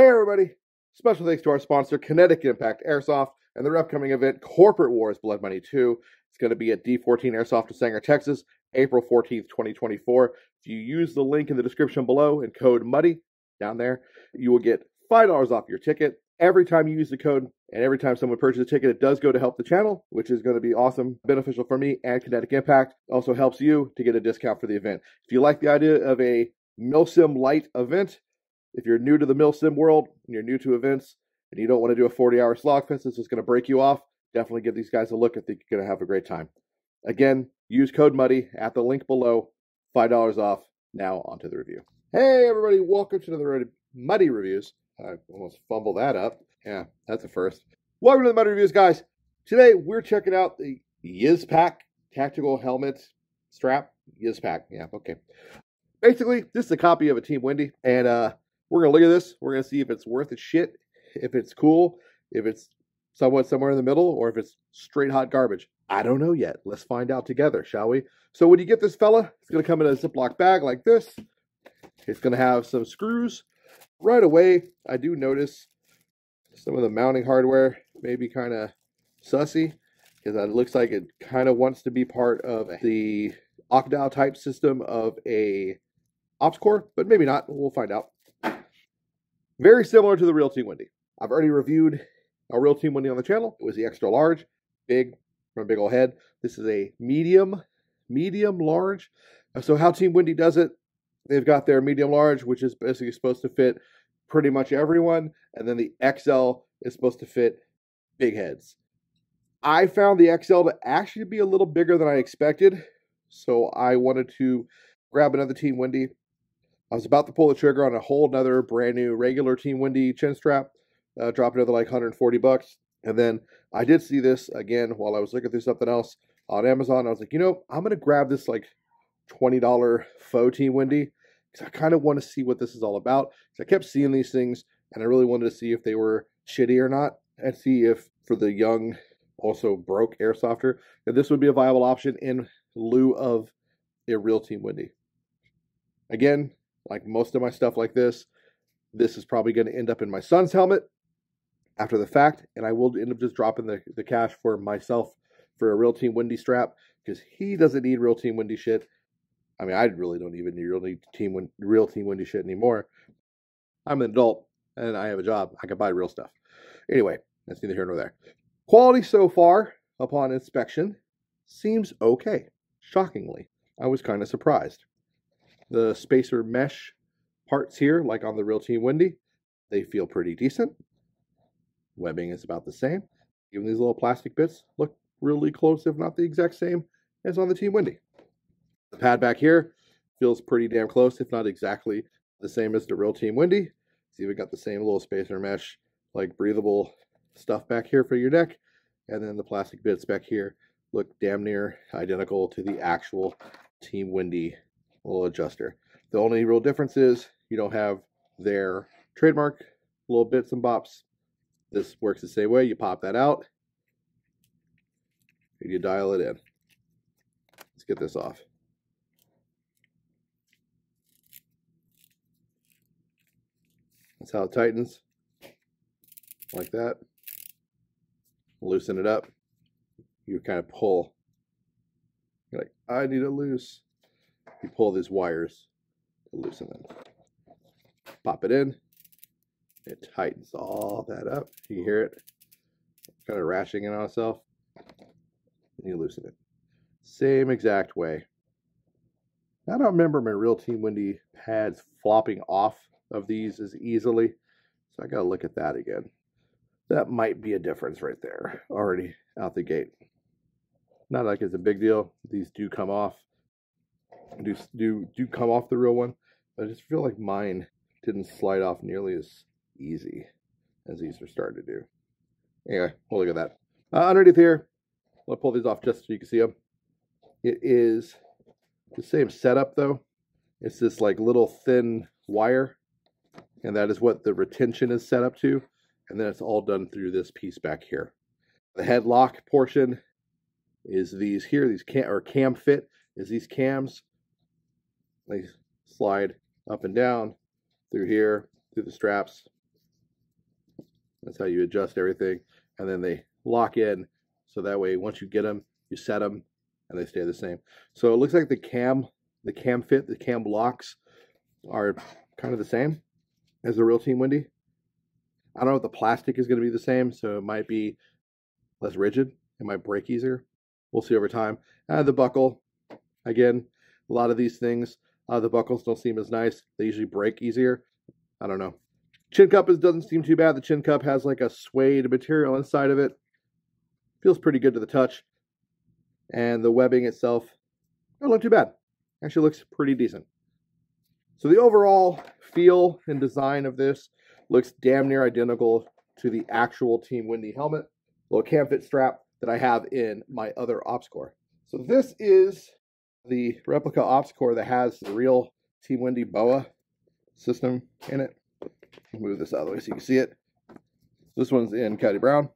Hey everybody! Special thanks to our sponsor, Kinetic Impact Airsoft, and their upcoming event, Corporate Wars Blood Money 2. It's going to be at D14 Airsoft in Sanger, Texas, April 14th, 2024. If you use the link in the description below and code MUDDY down there, you will get $5 off your ticket every time you use the code, and every time someone purchases a ticket, it does go to help the channel, which is going to be awesome, beneficial for me and Kinetic Impact. Also helps you to get a discount for the event. If you like the idea of a MilSim Light event, if you're new to the MilSim world and you're new to events and you don't want to do a 40-hour slogfest, this is going to break you off, definitely give these guys a look. I think you're going to have a great time. Again, use code MUDDY at the link below, $5 off. Now on to the review. Hey everybody, welcome to another Muddy Reviews. I almost fumbled that up. Yeah, that's a first. Welcome to the Muddy Reviews, guys. Today we're checking out the YizPack Tactical Helmet Strap. YizPack, yeah, okay. Basically, this is a copy of a Team Wendy, and we're going to look at this. We're going to see if it's worth its shit, if it's cool, if it's somewhat somewhere in the middle, or if it's straight hot garbage. I don't know yet. Let's find out together, shall we? So when you get this fella, it's going to come in a Ziploc bag like this. It's going to have some screws. Right away, I do notice some of the mounting hardware may be kind of sussy, because it looks like it kind of wants to be part of the Octal type system of a ops core, but maybe not. We'll find out. Very similar to the real Team Wendy. I've already reviewed a real Team Wendy on the channel. It was the extra large, big, from a big old head. This is a medium large. So how Team Wendy does it, they've got their medium large, which is basically supposed to fit pretty much everyone, and then the XL is supposed to fit big heads. I found the XL to actually be a little bigger than I expected, so I wanted to grab another Team Wendy. I was about to pull the trigger on a whole nother brand new regular Team Wendy chin strap, drop another like 140 bucks. And then I did see this again while I was looking through something else on Amazon. I was like, you know, I'm going to grab this like $20 faux Team Wendy, because I kind of want to see what this is all about. So I kept seeing these things, and I really wanted to see if they were shitty or not, and see if for the young, also broke airsofter, that this would be a viable option in lieu of a real Team Wendy. Again, like most of my stuff like this is probably going to end up in my son's helmet after the fact, and I will end up just dropping the cash for myself for a real Team Wendy strap, because he doesn't need real Team Wendy shit. I mean, I really don't even need real Team Wendy shit anymore. I'm an adult, and I have a job. I can buy real stuff. Anyway, that's neither here nor there. Quality so far, upon inspection, seems okay. Shockingly, I was kind of surprised. The spacer mesh parts here, like on the real Team Wendy, they feel pretty decent. Webbing is about the same. Even these little plastic bits look really close, if not the exact same, as on the Team Wendy. The pad back here feels pretty damn close, if not exactly the same as the real Team Wendy. It's even got the same little spacer mesh, like breathable stuff back here for your neck. And then the plastic bits back here look damn near identical to the actual Team Wendy little adjuster. The only real difference is you don't have their trademark little bits and bops. This works the same way. You pop that out and you dial it in. Let's get this off. That's how it tightens, like that. Loosen it up. You kind of pull. You're like, I need it loose. You pull these wires to loosen them. Pop it in. It tightens all that up. You hear it kind of rashing in on itself. And you loosen it. Same exact way. I don't remember my real Team Wendy pads flopping off of these as easily, so I gotta look at that again. That might be a difference right there, already out the gate. Not like it's a big deal. These do come off. Do come off the real one, but I just feel like mine didn't slide off nearly as easy as these are starting to do. Anyway, we'll look at that. Underneath here, I'll pull these off just so you can see them. It is the same setup though. It's this like little thin wire, and that is what the retention is set up to, and then it's all done through this piece back here. The headlock portion is these here, these CAMFIT is these cams. They slide up and down through here, through the straps, That's how you adjust everything. And then they lock in. So that way, once you get them, you set them and they stay the same. So it looks like the CAMFIT, the cam blocks are kind of the same as the RealTeam Wendy. I don't know if the plastic is going to be the same, so it might be less rigid. It might break easier. We'll see over time. The buckle, again, a lot of these things, the buckles don't seem as nice. They usually break easier. I don't know. Chin cup doesn't seem too bad. The chin cup has like a suede material inside of it. Feels pretty good to the touch. And the webbing itself, don't look too bad. Actually looks pretty decent. So the overall feel and design of this looks damn near identical to the actual Team Wendy helmet. Little CAMFIT strap that I have in my other ops core. So this is the replica ops core that has the real Team Wendy BOA system in it. I'll move this out of the way so you can see it. This one's in Cuddy Brown.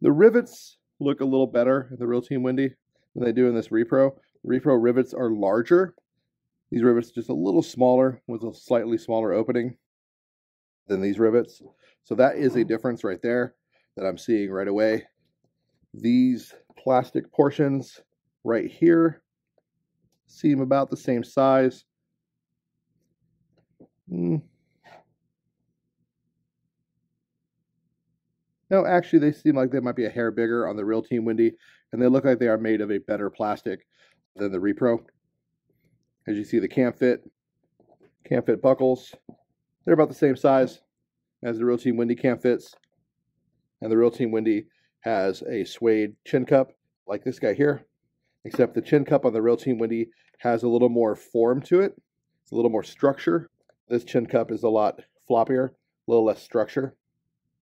The rivets look a little better in the real Team Wendy than they do in this Repro. Repro rivets are larger. These rivets are just a little smaller with a slightly smaller opening than these rivets. So that is a difference right there that I'm seeing right away. These plastic portions right here seem about the same size. No, actually they seem like they might be a hair bigger on the real Team Wendy, and they look like they are made of a better plastic than the Repro. As you see, the CAMFIT buckles, they're about the same size as the real Team Wendy CAMFITs. And the real Team Wendy has a suede chin cup like this guy here, except the chin cup on the real Team Wendy has a little more form to it. It's a little more structure. This chin cup is a lot floppier, a little less structure.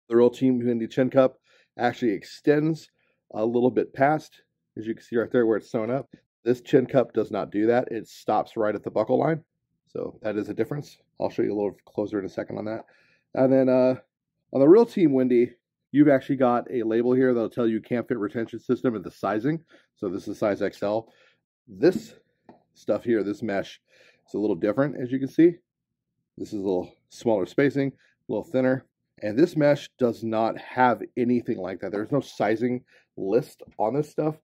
The real Team Wendy chin cup actually extends a little bit past, as you can see right there where it's sewn up. This chin cup does not do that. It stops right at the buckle line. So that is a difference. I'll show you a little closer in a second on that. And then on the real Team Wendy, you've actually got a label here that'll tell you CAMFIT retention system and the sizing. So this is size XL. This stuff here, this mesh, is a little different, as you can see. This is a little smaller spacing, a little thinner. And this mesh does not have anything like that. There's no sizing list on this stuff.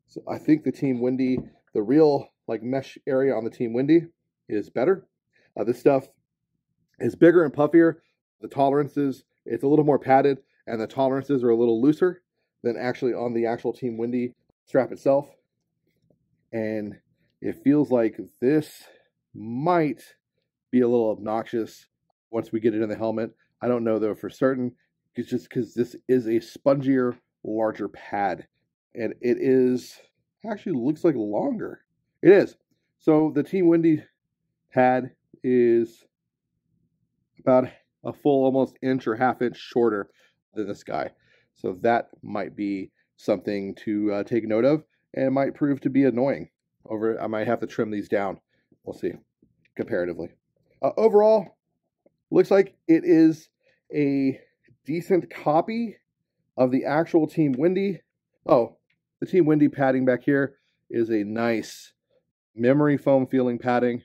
So I think the Team Wendy, the real like mesh area on the Team Wendy is better. This stuff is bigger and puffier. The tolerances, it's a little more padded, and the tolerances are a little looser than actually on the actual Team Wendy strap itself. And it feels like this might be a little obnoxious once we get it in the helmet. I don't know though for certain. It's just because this is a spongier, larger pad. And it is, actually looks like longer. It is. So the Team Wendy pad is about a full almost inch or half inch shorter than this guy. So that might be something to take note of, and it might prove to be annoying. I might have to trim these down. We'll see comparatively. Overall, looks like it is a decent copy of the actual Team Wendy. Oh, the Team Wendy padding back here is a nice memory foam feeling padding.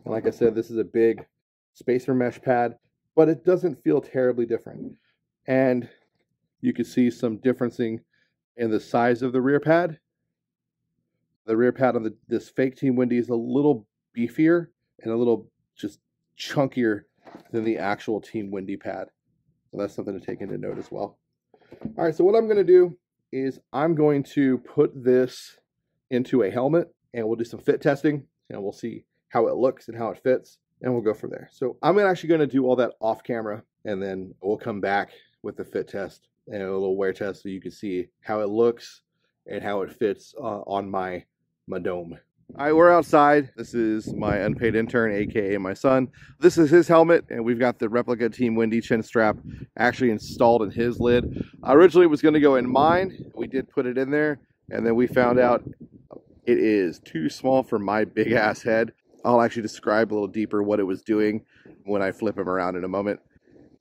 And like I said, this is a big spacer mesh pad, but it doesn't feel terribly different. And you can see some differencing in the size of the rear pad. The rear pad on this fake Team Wendy is a little beefier and a little just chunkier than the actual Team Wendy pad. So that's something to take into note as well. All right, so what I'm going to do is I'm going to put this into a helmet, and we'll do some fit testing, and we'll see how it looks and how it fits, and we'll go from there. So I'm actually going to do all that off camera, and then we'll come back with the fit test and a little wear test so you can see how it looks and how it fits on my dome. All right, we're outside. This is my unpaid intern, aka my son. This is his helmet, and we've got the ReplicaTeam Wendy chin strap actually installed in his lid. Originally it was going to go in mine. We did put it in there, and then we found out it is too small for my big ass head. I'll actually describe a little deeper what it was doing when I flip him around in a moment.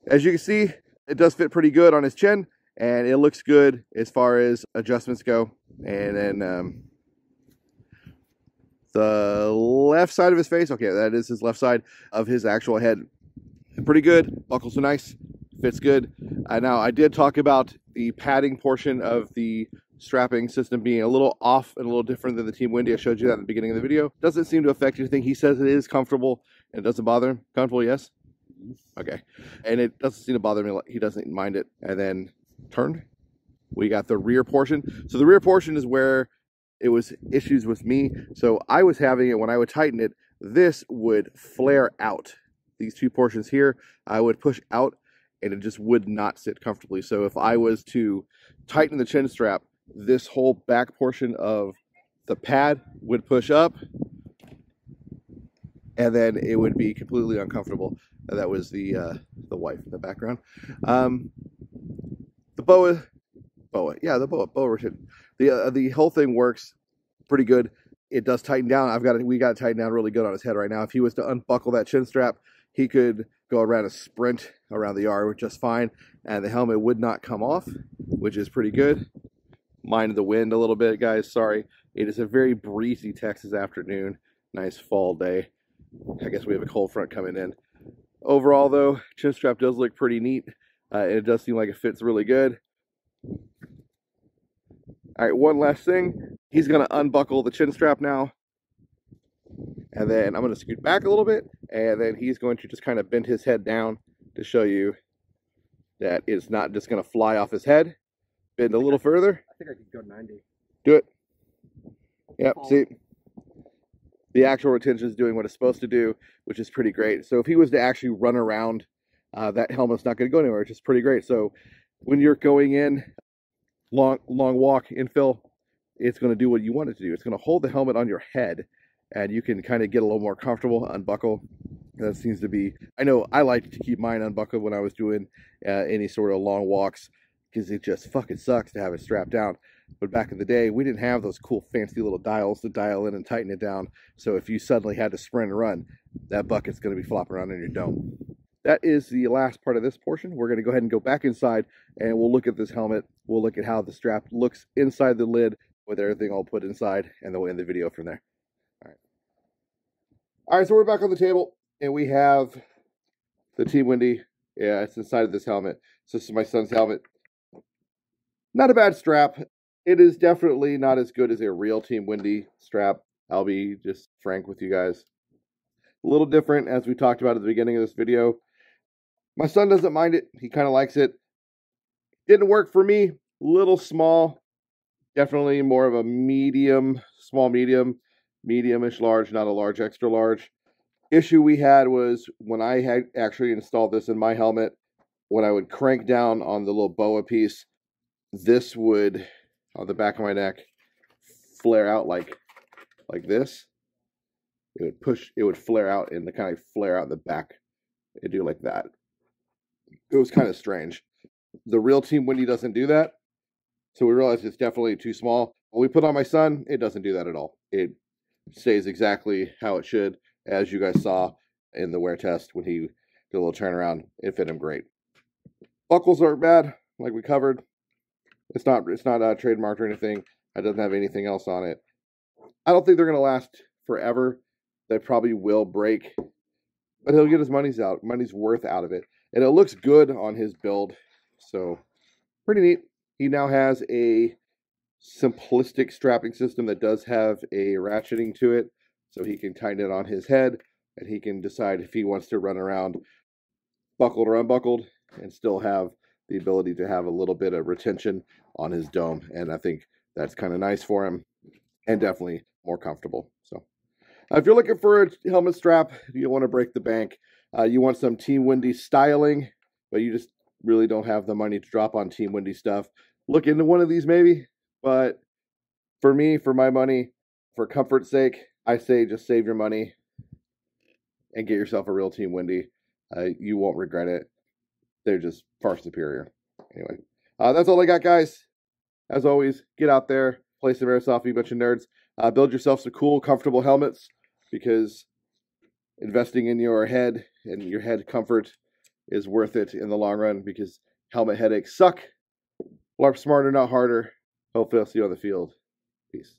As you can see, it does fit pretty good on his chin, and it looks good as far as adjustments go. And then the left side of his face, okay, that is his left side of his actual head. pretty good. Buckles are nice. Fits good. Now, I did talk about the padding portion of the strapping system being a little off and a little different than the Team Wendy. I showed you that at the beginning of the video. Doesn't seem to affect anything. He says it is comfortable and it doesn't bother him. Comfortable, yes? Okay. And it doesn't seem to bother me. He doesn't mind it. And then turn. We got the rear portion. So the rear portion is where it was issues with me. So I was having it when I would tighten it, this would flare out. These two portions here, I would push out and it just would not sit comfortably. So if I was to tighten the chin strap, this whole back portion of the pad would push up and then it would be completely uncomfortable. That was the wife in the background. The BOA, yeah, the BOA retention. The whole thing works pretty good. It does tighten down. We got to tighten down really good on his head right now. If he was to unbuckle that chin strap, he could go around a sprint around the yard just fine, and the helmet would not come off, which is pretty good. Mind the wind a little bit, guys. Sorry. It is a very breezy Texas afternoon. Nice fall day. I guess we have a cold front coming in. Overall, though, chin strap does look pretty neat. It does seem like it fits really good. All right, one last thing. He's going to unbuckle the chin strap now. And then I'm going to scoot back a little bit. And then he's going to just kind of bend his head down to show you that it's not just going to fly off his head. Bend a little further. I think I could go 90. Do it. Yep, see? The actual retention is doing what it's supposed to do, which is pretty great. So if he was to actually run around, that helmet's not going to go anywhere, which is pretty great. So when you're going in, long walk, infill, it's going to do what you want it to do. It's going to hold the helmet on your head, and you can kind of get a little more comfortable, unbuckle. That seems to be, I know I liked to keep mine unbuckled when I was doing any sort of long walks, because it just fucking sucks to have it strapped down. But back in the day, we didn't have those cool fancy little dials to dial in and tighten it down. So if you suddenly had to sprint and run, that bucket's going to be flopping around in your dome. That is the last part of this portion. We're going to go ahead and go back inside and we'll look at this helmet. We'll look at how the strap looks inside the lid with everything all put inside, and then we'll end the video from there. All right, so we're back on the table and we have the Team Wendy. Yeah, it's inside of this helmet. So this is my son's helmet. Not a bad strap. It is definitely not as good as a real Team Wendy strap. I'll be just frank with you guys. A little different, as we talked about at the beginning of this video. My son doesn't mind it. He kind of likes it. Didn't work for me. Little small. Definitely more of a medium, small medium, medium-ish large, not a large extra large. Issue we had was when I had actually installed this in my helmet, when I would crank down on the little BOA piece, this would, on the back of my neck, flare out like this. It would push, it would flare out and kind of flare out in the back. It'd do like that. It was kind of strange. The real Team Wendy doesn't do that. So we realized it's definitely too small. When we put on my son, it doesn't do that at all. It stays exactly how it should, as you guys saw in the wear test when he did a little turnaround. It fit him great. Buckles aren't bad, like we covered. It's not trademarked or anything. It doesn't have anything else on it. I don't think they're going to last forever. They probably will break, but he'll get his money's worth out of it. And it looks good on his build, so pretty neat. He now has a simplistic strapping system that does have a ratcheting to it, so he can tighten it on his head, and he can decide if he wants to run around buckled or unbuckled and still have the ability to have a little bit of retention on his dome. And I think that's kind of nice for him and definitely more comfortable. So if you're looking for a helmet strap, you don't want to break the bank, you want some Team Wendy styling, but you just really don't have the money to drop on Team Wendy stuff, look into one of these maybe. But for me, for my money, for comfort's sake, I say just save your money and get yourself a real Team Wendy. You won't regret it. They're just far superior. Anyway, that's all I got, guys. As always, get out there, play some Airsoft, be a bunch of nerds. Build yourself some cool, comfortable helmets, because investing in your head and your head comfort is worth it in the long run, because helmet headaches suck. LARP smarter, not harder. Hopefully I'll see you on the field. Peace.